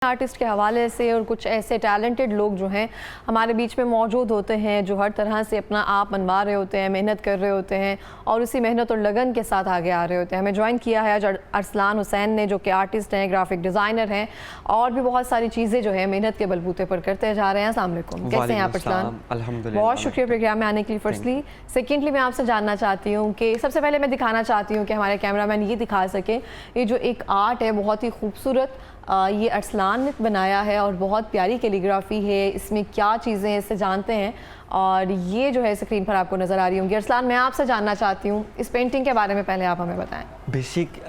Artist के हवाले से और कुछ ऐसे टैलेंटेड लोग जो हैं हमारे बीच में मौजूद होते हैं जो हर तरह से अपना आप मनवा रहे होते हैं, मेहनत कर रहे होते हैं और उसी मेहनत और लगन के साथ आगे आ रहे होते हैं। हमें ज्वाइन किया है आज अरसलान हुसैन ने, जो कि आर्टिस्ट हैं, ग्राफिक डिज़ाइनर हैं और भी बहुत सारी चीज़ें जो है मेहनत के बलबूते पर करते जा रहे हैं। अस्सलाम वालेकुम, कैसे हैं आप अरसलान? अल्हम्दुलिल्लाह, बहुत शुक्रिया प्रोग्राम में आने के लिए फर्स्टली। सेकेंडली मैं आपसे जानना चाहती हूँ कि सबसे पहले मैं दिखाना चाहती हूँ कि हमारे कैमरामैन ये दिखा सके, ये जो एक आर्ट है बहुत ही खूबसूरत, ये अरसलान ने बनाया है और बहुत प्यारी कैलीग्राफी है। इसमें क्या चीज़ें इससे जानते हैं और ये जो है स्क्रीन पर आपको नज़र आ रही होंगी। अरसलान, मैं आपसे जानना चाहती हूँ इस पेंटिंग के बारे में, पहले आप हमें बताएं। बेसिक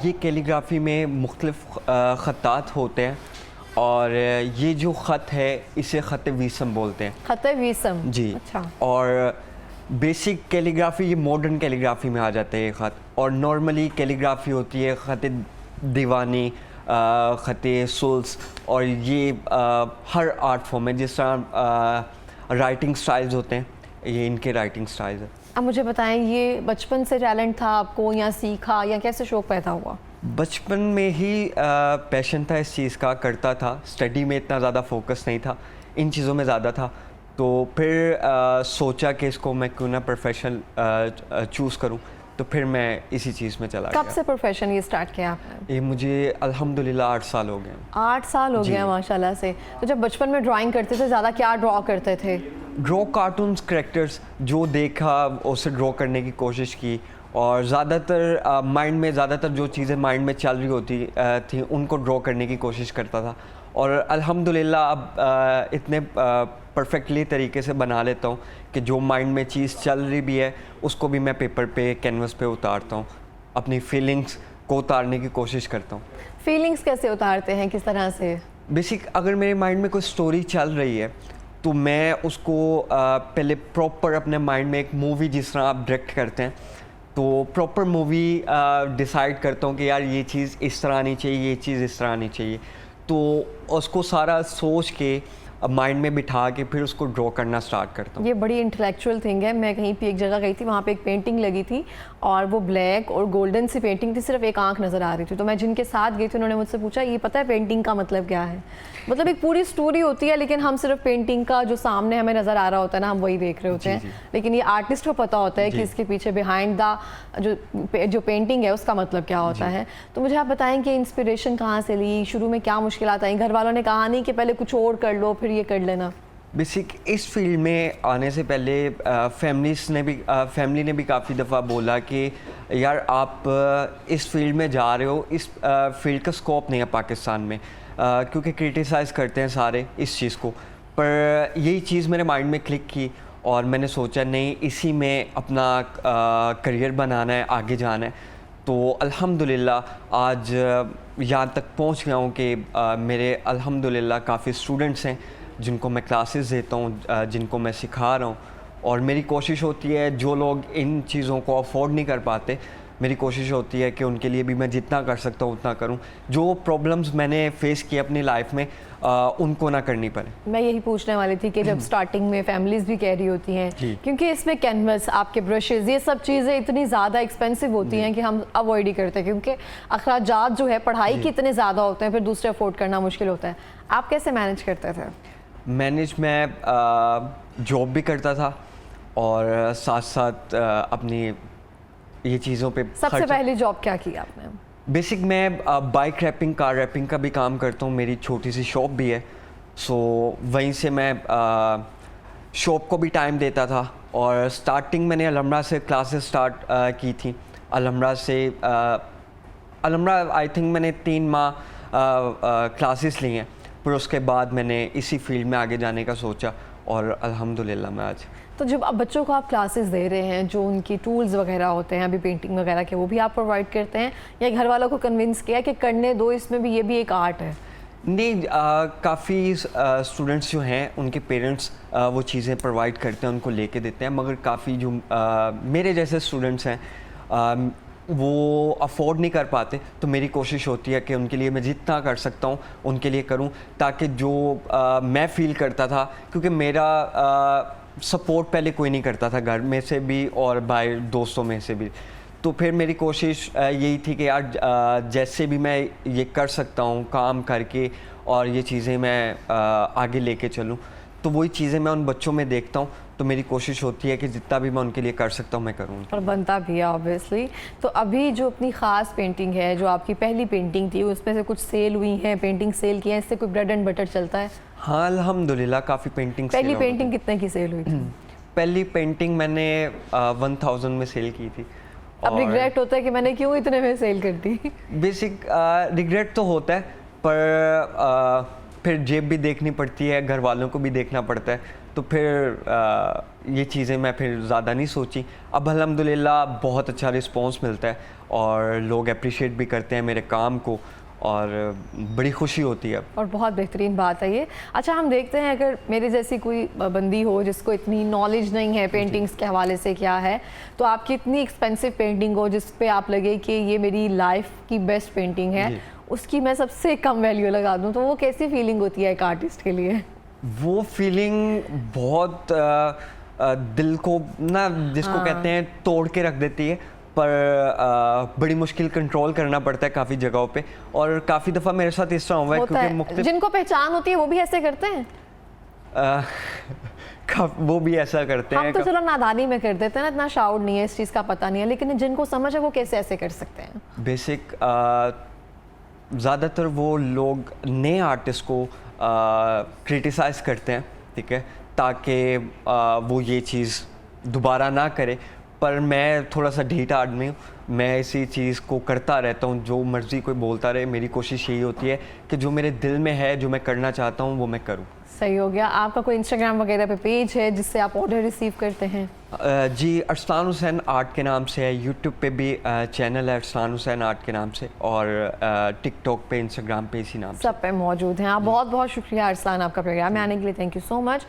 ये कैलीग्राफी में मुख्तलिफ ख़त्तात होते हैं और ये जो ख़त है इसे ख़त वीसम बोलते हैं। ख़त वीसम जी, अच्छा। और बेसिक कैलीग्राफी ये मॉडर्न कैलीग्राफी में आ जाता है ये ख़त, और नॉर्मली कैलीग्राफी होती है ख़त दीवानी, ख़त सुल्स, और ये हर आर्ट फॉर्म है। जिस तरह राइटिंग स्टाइल्स होते हैं, ये इनके राइटिंग स्टाइल्स है। अब मुझे बताएं, ये बचपन से टैलेंट था आपको या सीखा या कैसे शौक़ पैदा हुआ? बचपन में ही पैशन था इस चीज़ का, करता था। स्टडी में इतना ज़्यादा फोकस नहीं था, इन चीज़ों में ज़्यादा था। तो फिर सोचा कि इसको मैं क्यों ना प्रोफेशन चूज़ करूं, तो फिर मैं इसी चीज़ में चला गया। कब से प्रोफेशन ये स्टार्ट किया आपने? ये मुझे अल्हम्दुलिल्लाह 8 साल हो गए। 8 साल हो गए माशाल्लाह से। तो जब बचपन में ड्राइंग करते थे, ज़्यादा क्या ड्रॉ करते थे? ड्रॉ कार्टून्स, कैरेक्टर्स जो देखा उसे ड्रॉ करने की कोशिश की, और ज़्यादातर माइंड में ज़्यादातर जो चीज़ें माइंड में चल रही होती थी उनको ड्रॉ करने की कोशिश करता था। और अल्हम्दुलिल्लाह अब इतने परफेक्टली तरीके से बना लेता हूँ कि जो माइंड में चीज़ चल रही भी है उसको भी मैं पेपर पे, कैनवस पे उतारता हूँ, अपनी फीलिंग्स को उतारने की कोशिश करता हूँ। फीलिंग्स कैसे उतारते हैं, किस तरह से? बेसिक अगर मेरे माइंड में कोई स्टोरी चल रही है तो मैं उसको पहले प्रॉपर अपने माइंड में एक मूवी, जिस तरह आप डायरेक्ट करते हैं, तो प्रॉपर मूवी डिसाइड करता हूँ कि यार ये चीज़ इस तरह आनी चाहिए, ये चीज़ इस तरह आनी चाहिए। तो उसको सारा सोच के माइंड में बिठा के फिर उसको ड्रॉ करना स्टार्ट करता हूँ। ये बड़ी इंटेलेक्चुअल थिंग है। मैं कहीं पे एक जगह गई थी, वहाँ पे एक पेंटिंग लगी थी और वो ब्लैक और गोल्डन सी पेंटिंग थी, सिर्फ एक आंख नज़र आ रही थी। तो मैं जिनके साथ गई थी उन्होंने मुझसे पूछा, ये पता है पेंटिंग का मतलब क्या है? मतलब एक पूरी स्टोरी होती है लेकिन हम सिर्फ पेंटिंग का जो सामने हमें नज़र आ रहा होता है ना, हम वही देख रहे होते हैं। लेकिन ये आर्टिस्ट को पता होता है कि इसके पीछे बिहाइंड द जो पेंटिंग है उसका मतलब क्या होता है। तो मुझे आप बताएं कि इंस्पिरेशन कहाँ से ली, शुरू में क्या मुश्किलात आई? घर वालों ने कहा नहीं कि पहले कुछ और कर लो फिर ये कर लेना? बेसिक इस फील्ड में आने से पहले फैमिली ने भी काफ़ी दफ़ा बोला कि यार आप इस फील्ड में जा रहे हो, इस फील्ड का स्कोप नहीं है पाकिस्तान में, क्योंकि क्रिटिसाइज़ करते हैं सारे इस चीज़ को। पर यही चीज़ मेरे माइंड में क्लिक की और मैंने सोचा नहीं, इसी में अपना करियर बनाना है, आगे जाना है। तो अल्हम्दुलिल्लाह आज यहाँ तक पहुँच गया हूँ कि मेरे अल्हम्दुलिल्लाह काफ़ी स्टूडेंट्स हैं जिनको मैं क्लासेस देता हूँ, जिनको मैं सिखा रहा हूँ। और मेरी कोशिश होती है, जो लोग इन चीज़ों को अफोर्ड नहीं कर पाते, मेरी कोशिश होती है कि उनके लिए भी मैं जितना कर सकता हूँ उतना करूँ। जो प्रॉब्लम्स मैंने फेस की अपनी लाइफ में उनको ना करनी पड़े। मैं यही पूछने वाली थी कि जब स्टार्टिंग में फैमिलीज़ भी कह रही होती हैं, क्योंकि इसमें कैनवस, आपके ब्रशेज़, ये सब चीज़ें इतनी ज़्यादा एक्सपेंसिव होती हैं कि हम अवॉइड ही करते हैं, क्योंकि अखराजात जो है पढ़ाई के इतने ज़्यादा होते हैं, फिर दूसरे अफोर्ड करना मुश्किल होता है। आप कैसे मैनेज करते थे? मैनेज मैं जॉब भी करता था और साथ साथ अपनी ये चीज़ों पे सबसे पहली जॉब क्या की आपने? बेसिक मैं बाइक रैपिंग, कार रैपिंग का भी काम करता हूँ। मेरी छोटी सी शॉप भी है, सो वहीं से मैं शॉप को भी टाइम देता था। और स्टार्टिंग मैंने अलमरा से क्लासेस स्टार्ट की थी। अलमरा आई थिंक मैंने 3 माह क्लासेस ली हैं, फिर उसके बाद मैंने इसी फील्ड में आगे जाने का सोचा और अल्हम्दुलिल्लाह मैं आज। तो जब अब बच्चों को आप क्लासेस दे रहे हैं, जो उनकी टूल्स वगैरह होते हैं अभी पेंटिंग वगैरह के, वो भी आप प्रोवाइड करते हैं या घर वालों को कन्विंस किया कि करने दो, इसमें भी ये भी एक आर्ट है? नहीं, काफ़ी स्टूडेंट्स जो हैं उनके पेरेंट्स वो चीज़ें प्रोवाइड करते हैं, उनको लेके देते हैं। मगर काफ़ी जो मेरे जैसे स्टूडेंट्स हैं वो अफोर्ड नहीं कर पाते, तो मेरी कोशिश होती है कि उनके लिए मैं जितना कर सकता हूँ उनके लिए करूँ, ताकि जो मैं फ़ील करता था, क्योंकि मेरा सपोर्ट पहले कोई नहीं करता था, घर में से भी और भाई दोस्तों में से भी। तो फिर मेरी कोशिश यही थी कि यार जैसे भी मैं ये कर सकता हूँ काम करके और ये चीज़ें मैं आगे लेके चलूँ, तो वही चीज़ें मैं उन बच्चों में देखता हूँ, तो मेरी कोशिश होती है कि जितना भी मैं उनके लिए कर सकता हूँ मैं करूँ। और बनता भी है ऑब्वियसली। तो अभी जो अपनी ख़ास पेंटिंग है, जो आपकी पहली पेंटिंग थी, उसमें से कुछ सेल हुई हैं, पेंटिंग सेल की हैं, इससे कोई ब्रेड एंड बटर चलता है? हाँ अल्हम्दुलिल्लाह काफ़ी पेंटिंग पहली पेंटिंग कितने की सेल हुई थी? पहली पेंटिंग मैंने 1000 में सेल की थी। अब रिग्रेट होता है कि मैंने क्यों इतने में सेल कर दी? बेसिक रिग्रेट तो होता है, पर फिर जेब भी देखनी पड़ती है, घर वालों को भी देखना पड़ता है, तो फिर ये चीज़ें मैं फिर ज़्यादा नहीं सोची। अब अल्हम्दुलिल्लाह बहुत अच्छा रिस्पांस मिलता है और लोग अप्रिशिएट भी करते हैं मेरे काम को, और बड़ी खुशी होती है। और बहुत बेहतरीन बात है ये। अच्छा, हम देखते हैं अगर मेरे जैसी कोई बंदी हो जिसको इतनी नॉलेज नहीं है पेंटिंग्स के हवाले से क्या है, तो आपकी इतनी एक्सपेंसिव पेंटिंग हो जिस पे आप लगे कि ये मेरी लाइफ की बेस्ट पेंटिंग है, उसकी मैं सबसे कम वैल्यू लगा दूँ, तो वो कैसी फीलिंग होती है एक आर्टिस्ट के लिए? वो फीलिंग बहुत दिल को ना, जिसको कहते हैं, तोड़ के रख देती है, पर बड़ी मुश्किल कंट्रोल करना पड़ता है काफ़ी जगहों पे, और काफ़ी दफ़ा मेरे साथ इस तरह हुआ है क्योंकि जिनको पहचान होती है वो भी ऐसे करते हैं। वो भी ऐसा करते हैं। हम तो चलो नादानी में कर देते हैं ना, इतना शाउट नहीं है, इस चीज़ का पता नहीं है, लेकिन जिनको समझ है वो कैसे ऐसे कर सकते हैं? बेसिक ज़्यादातर वो लोग नए आर्टिस्ट को क्रिटिसाइज करते हैं, ठीक है, ताकि वो ये चीज़ दोबारा ना करे। पर मैं थोड़ा सा ढीठ आदमी हूँ, मैं इसी चीज़ को करता रहता हूँ, जो मर्ज़ी कोई बोलता रहे। मेरी कोशिश यही होती है कि जो मेरे दिल में है, जो मैं करना चाहता हूँ, वो मैं करूँ। सही हो गया। आपका कोई इंस्टाग्राम वगैरह पे पेज है जिससे आप ऑर्डर रिसीव करते हैं? जी, अरसलान हुसैन आर्ट के नाम से है। यूट्यूब पे भी चैनल है अरसलान हुसैन आर्ट के नाम से, और टिकटॉक पे, इंस्टाग्राम पे इसी नाम से सब पे मौजूद हैं आप। बहुत बहुत शुक्रिया अरसलान, आपका प्रोग्राम में आने के लिए। Thank you so much.